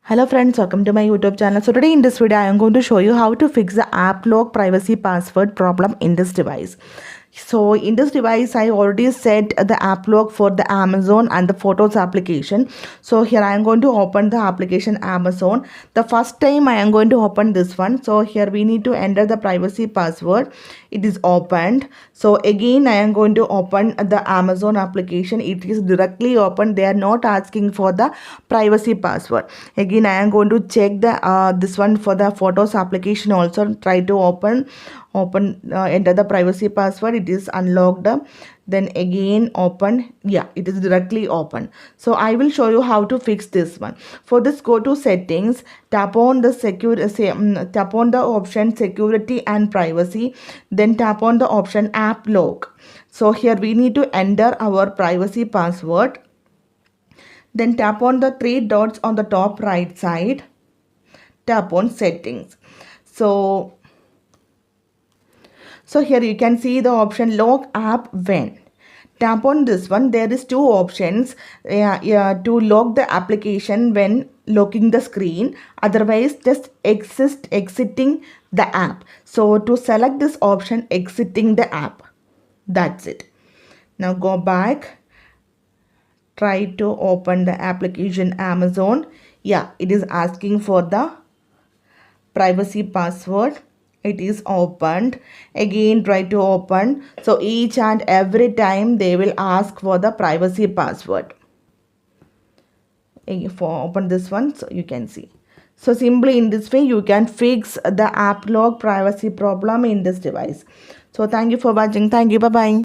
Hello friends, welcome to my YouTube channel. So today in this video I am going to show you how to fix the app lock privacy password problem in this device. So in this device I already set the app lock for the Amazon and the Photos application. So here I am going to open the application Amazon. The first time I am going to open this one. So here we need to enter the privacy password. It is opened. So again I am going to open the Amazon application. It is directly open. They are not asking for the privacy password. Again I am going to check the this one for the Photos application also. Try to open enter the privacy password. It is unlocked. Then again open. Yeah, it is directly open. So I will show you how to fix this one. For this, go to settings, tap on the tap on the option security and privacy, then tap on the option app lock. So here we need to enter our privacy password. Then tap on the three dots on the top right side, tap on settings. So here you can see the option lock app when. Tap on this one. There is two options to lock the application when locking the screen. Otherwise, just exiting the app. So to select this option, exiting the app. That's it. Now go back. Try to open the application Amazon. Yeah, it is asking for the privacy password. It is opened. Again try to open. So each and every time they will ask for the privacy password. For open this one, so you can see. So simply in this way you can fix the app lock privacy problem in this device. So thank you for watching. Thank you. Bye bye.